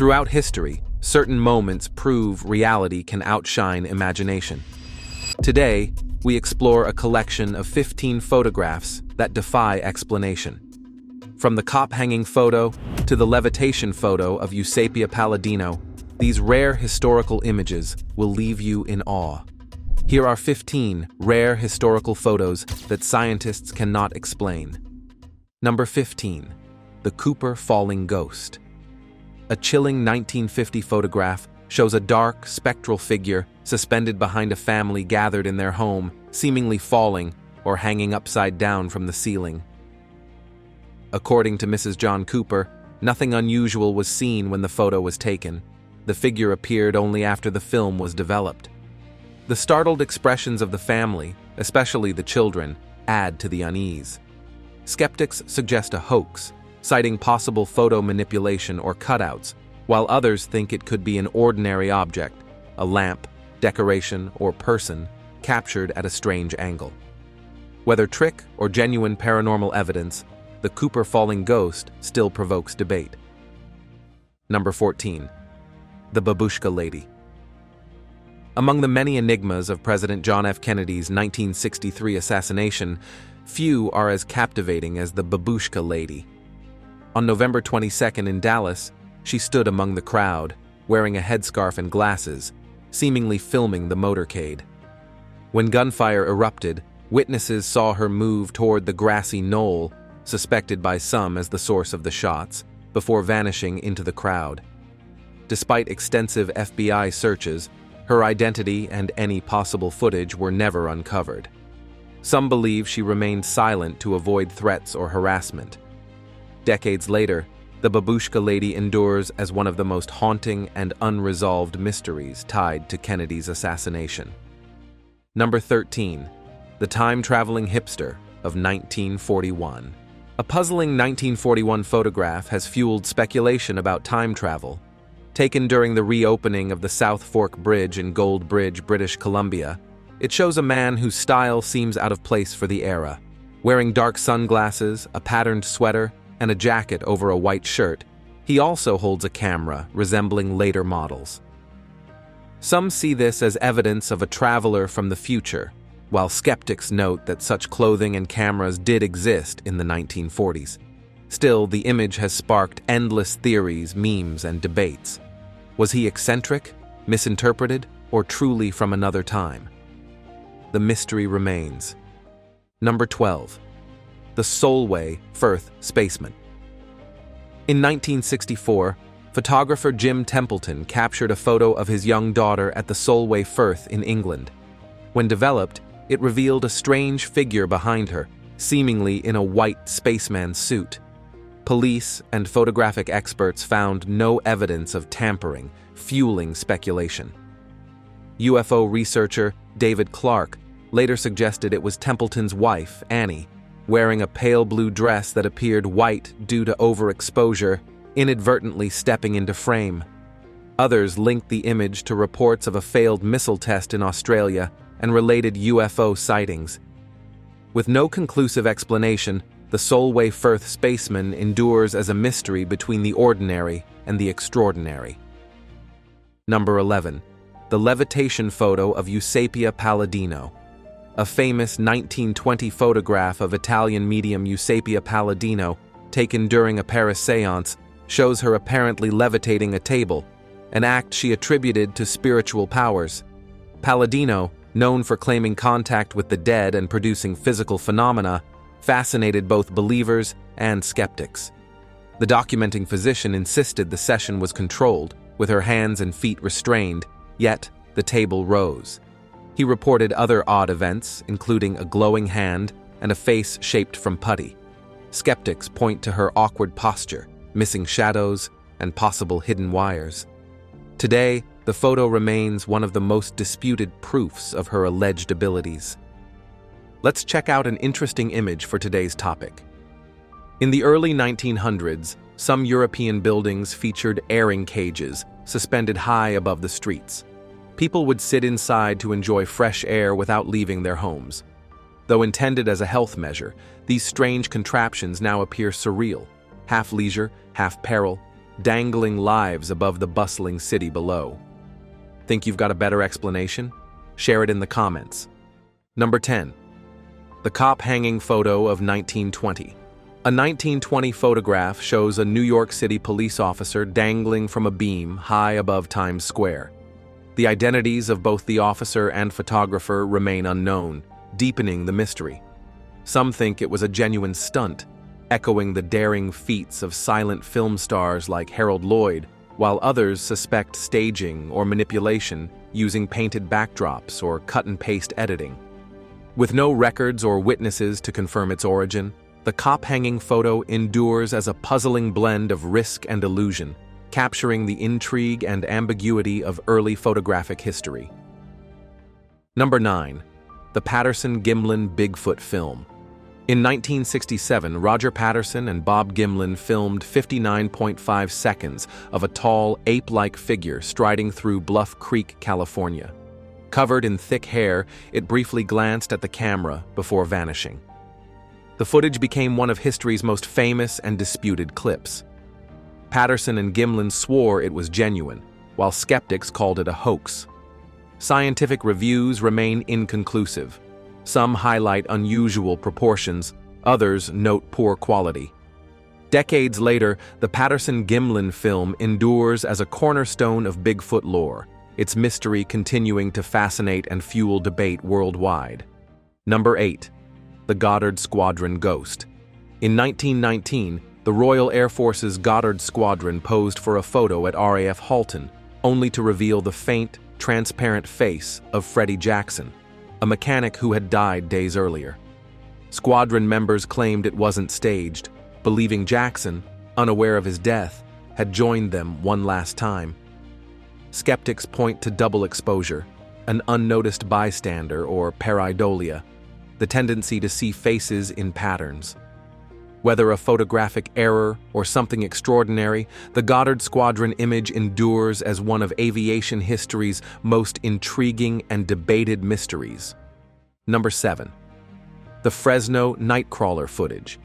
Throughout history, certain moments prove reality can outshine imagination. Today, we explore a collection of 15 photographs that defy explanation. From the cop-hanging photo to the levitation photo of Eusapia Palladino, these rare historical images will leave you in awe. Here are 15 rare historical photos that scientists cannot explain. Number 15. The Cooper Falling Ghost. A chilling 1950 photograph shows a dark, spectral figure suspended behind a family gathered in their home, seemingly falling or hanging upside down from the ceiling. According to Mrs. John Cooper, nothing unusual was seen when the photo was taken. The figure appeared only after the film was developed. The startled expressions of the family, especially the children, add to the unease. Skeptics suggest a hoax, citing possible photo manipulation or cutouts, while others think it could be an ordinary object, a lamp, decoration, or person, captured at a strange angle. Whether trick or genuine paranormal evidence, the Cooper falling ghost still provokes debate. Number 14. The Babushka Lady. Among the many enigmas of President John F. Kennedy's 1963 assassination, few are as captivating as the Babushka Lady. On November 22nd in Dallas, she stood among the crowd, wearing a headscarf and glasses, seemingly filming the motorcade. When gunfire erupted, witnesses saw her move toward the grassy knoll, suspected by some as the source of the shots, before vanishing into the crowd. Despite extensive FBI searches, her identity and any possible footage were never uncovered. Some believe she remained silent to avoid threats or harassment. Decades later, the Babushka Lady endures as one of the most haunting and unresolved mysteries tied to Kennedy's assassination. Number 13. The Time-Traveling Hipster of 1941. A puzzling 1941 photograph has fueled speculation about time travel. Taken during the reopening of the South Fork Bridge in Gold Bridge, British Columbia, it shows a man whose style seems out of place for the era. Wearing dark sunglasses, a patterned sweater, and a jacket over a white shirt, he also holds a camera resembling later models. Some see this as evidence of a traveler from the future, while skeptics note that such clothing and cameras did exist in the 1940s. Still, the image has sparked endless theories, memes, and debates. Was he eccentric, misinterpreted, or truly from another time? The mystery remains. Number 12. The Solway Firth Spaceman. In 1964, photographer Jim Templeton captured a photo of his young daughter at the Solway Firth in England. When developed, it revealed a strange figure behind her, seemingly in a white spaceman suit. Police and photographic experts found no evidence of tampering, fueling speculation. UFO researcher David Clark later suggested it was Templeton's wife, Annie, wearing a pale blue dress that appeared white due to overexposure, inadvertently stepping into frame. Others linked the image to reports of a failed missile test in Australia and related UFO sightings. With no conclusive explanation, the Solway Firth spaceman endures as a mystery between the ordinary and the extraordinary. Number 11. The levitation photo of Eusapia Palladino. A famous 1920 photograph of Italian medium Eusapia Palladino, taken during a Paris séance, shows her apparently levitating a table, an act she attributed to spiritual powers. Palladino, known for claiming contact with the dead and producing physical phenomena, fascinated both believers and skeptics. The documenting physician insisted the session was controlled, with her hands and feet restrained, yet the table rose. He reported other odd events, including a glowing hand and a face shaped from putty. Skeptics point to her awkward posture, missing shadows, and possible hidden wires. Today, the photo remains one of the most disputed proofs of her alleged abilities. Let's check out an interesting image for today's topic. In the early 1900s, some European buildings featured airing cages suspended high above the streets. People would sit inside to enjoy fresh air without leaving their homes. Though intended as a health measure, these strange contraptions now appear surreal, half leisure, half peril, dangling lives above the bustling city below. Think you've got a better explanation? Share it in the comments. Number 10. The cop hanging photo of 1920. A 1920 photograph shows a New York City police officer dangling from a beam high above Times Square. The identities of both the officer and photographer remain unknown, deepening the mystery. Some think it was a genuine stunt, echoing the daring feats of silent film stars like Harold Lloyd, while others suspect staging or manipulation using painted backdrops or cut-and-paste editing. With no records or witnesses to confirm its origin, the cop-hanging photo endures as a puzzling blend of risk and illusion, capturing the intrigue and ambiguity of early photographic history. Number 9. The Patterson-Gimlin Bigfoot film. In 1967, Roger Patterson and Bob Gimlin filmed 59.5 seconds of a tall, ape-like figure striding through Bluff Creek, California. Covered in thick hair, it briefly glanced at the camera before vanishing. The footage became one of history's most famous and disputed clips. Patterson and Gimlin swore it was genuine, while skeptics called it a hoax. Scientific reviews remain inconclusive. Some highlight unusual proportions, others note poor quality. Decades later, the Patterson-Gimlin film endures as a cornerstone of Bigfoot lore, its mystery continuing to fascinate and fuel debate worldwide. Number 8. The Goddard Squadron Ghost. In 1919, the Royal Air Force's Goddard Squadron posed for a photo at RAF Halton, only to reveal the faint, transparent face of Freddie Jackson, a mechanic who had died days earlier. Squadron members claimed it wasn't staged, believing Jackson, unaware of his death, had joined them one last time. Skeptics point to double exposure, an unnoticed bystander or pareidolia, the tendency to see faces in patterns. Whether a photographic error or something extraordinary, the Goddard Squadron image endures as one of aviation history's most intriguing and debated mysteries. Number 7. The Fresno Nightcrawler footage.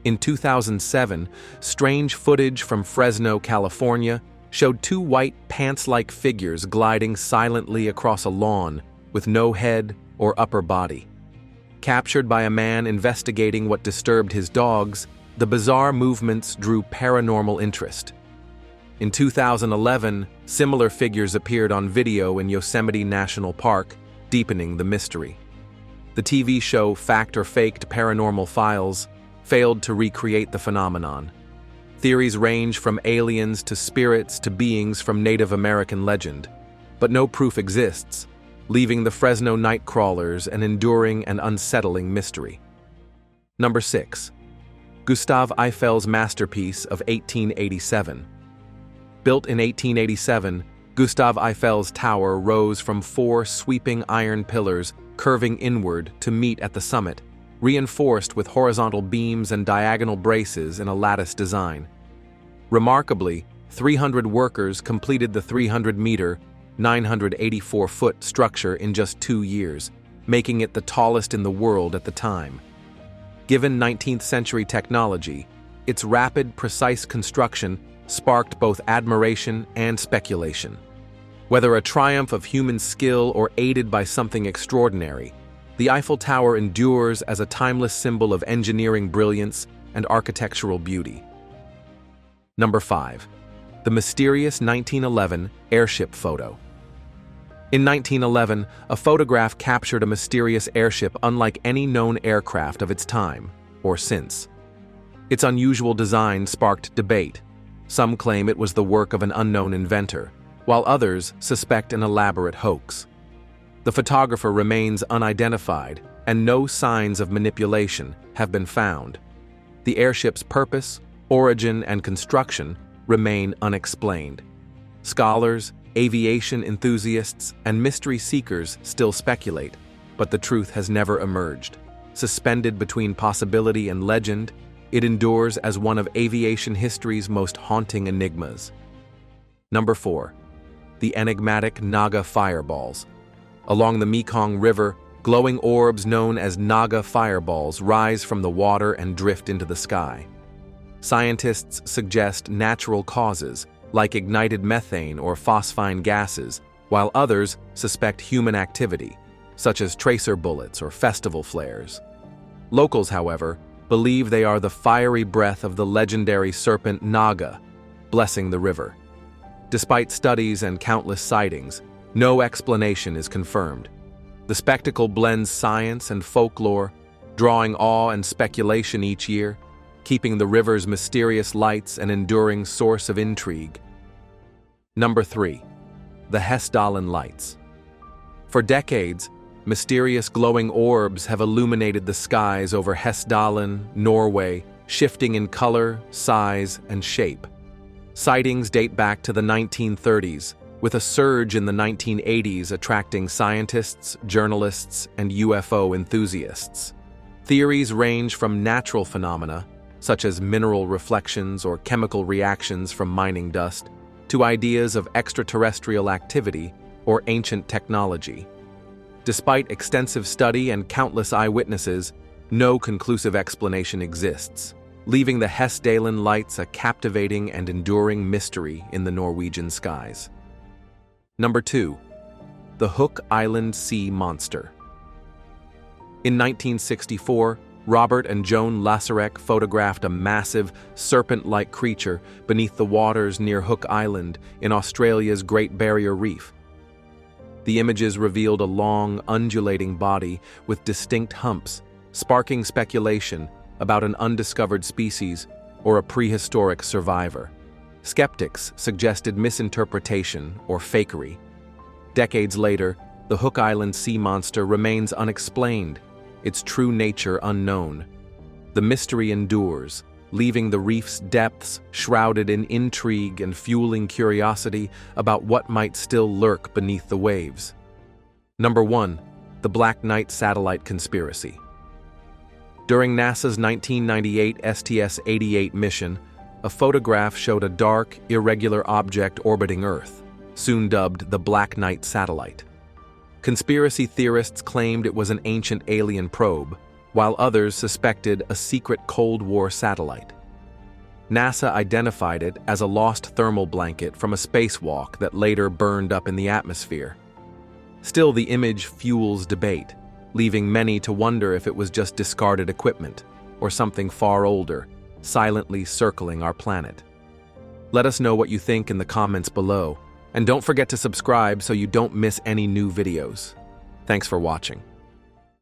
In 2007, strange footage from Fresno, California, showed two white pants-like figures gliding silently across a lawn with no head or upper body. Captured by a man investigating what disturbed his dogs, the bizarre movements drew paranormal interest. In 2011, similar figures appeared on video in Yosemite National Park, deepening the mystery. The TV show Fact or Faked Paranormal Files failed to recreate the phenomenon. Theories range from aliens to spirits to beings from Native American legend, but no proof exists, leaving the Fresno Nightcrawlers an enduring and unsettling mystery. Number 6. Gustave Eiffel's masterpiece of 1887. Built in 1887, Gustave Eiffel's tower rose from 4 sweeping iron pillars curving inward to meet at the summit, reinforced with horizontal beams and diagonal braces in a lattice design. Remarkably, 300 workers completed the 300-meter, 984-foot structure in just 2 years, making it the tallest in the world at the time. Given 19th-century technology, its rapid, precise construction sparked both admiration and speculation. Whether a triumph of human skill or aided by something extraordinary, the Eiffel Tower endures as a timeless symbol of engineering brilliance and architectural beauty. Number 5. The mysterious 1911 airship photo. In 1911, a photograph captured a mysterious airship unlike any known aircraft of its time, or since. Its unusual design sparked debate. Some claim it was the work of an unknown inventor, while others suspect an elaborate hoax. The photographer remains unidentified, and no signs of manipulation have been found. The airship's purpose, origin, and construction remain unexplained. Scholars, aviation enthusiasts, and mystery seekers still speculate, but the truth has never emerged. Suspended between possibility and legend, it endures as one of aviation history's most haunting enigmas. Number 4. The enigmatic Naga fireballs. Along the Mekong River, glowing orbs known as Naga fireballs rise from the water and drift into the sky. Scientists suggest natural causes, like ignited methane or phosphine gases, while others suspect human activity, such as tracer bullets or festival flares. Locals, however, believe they are the fiery breath of the legendary serpent Naga, blessing the river. Despite studies and countless sightings, no explanation is confirmed. The spectacle blends science and folklore, drawing awe and speculation each year, keeping the river's mysterious lights an enduring source of intrigue. Number 3. The Hessdalen Lights. For decades, mysterious glowing orbs have illuminated the skies over Hessdalen, Norway, shifting in color, size, and shape. Sightings date back to the 1930s, with a surge in the 1980s attracting scientists, journalists, and UFO enthusiasts. Theories range from natural phenomena, such as mineral reflections or chemical reactions from mining dust, to ideas of extraterrestrial activity or ancient technology. Despite extensive study and countless eyewitnesses, no conclusive explanation exists, leaving the Hessdalen Lights a captivating and enduring mystery in the Norwegian skies. Number 2. The Hook Island Sea Monster. In 1964, Robert and Joan Lasarek photographed a massive, serpent-like creature beneath the waters near Hook Island in Australia's Great Barrier Reef. The images revealed a long, undulating body with distinct humps, sparking speculation about an undiscovered species or a prehistoric survivor. Skeptics suggested misinterpretation or fakery. Decades later, the Hook Island sea monster remains unexplained, its true nature unknown. The mystery endures, leaving the reef's depths shrouded in intrigue and fueling curiosity about what might still lurk beneath the waves. Number 1. The Black Knight Satellite Conspiracy. During NASA's 1998 STS-88 mission, a photograph showed a dark, irregular object orbiting Earth, soon dubbed the Black Knight satellite. Conspiracy theorists claimed it was an ancient alien probe, while others suspected a secret Cold War satellite. NASA identified it as a lost thermal blanket from a spacewalk that later burned up in the atmosphere. Still, the image fuels debate, leaving many to wonder if it was just discarded equipment or something far older, silently circling our planet. Let us know what you think in the comments below, and don't forget to subscribe so you don't miss any new videos. Thanks for watching.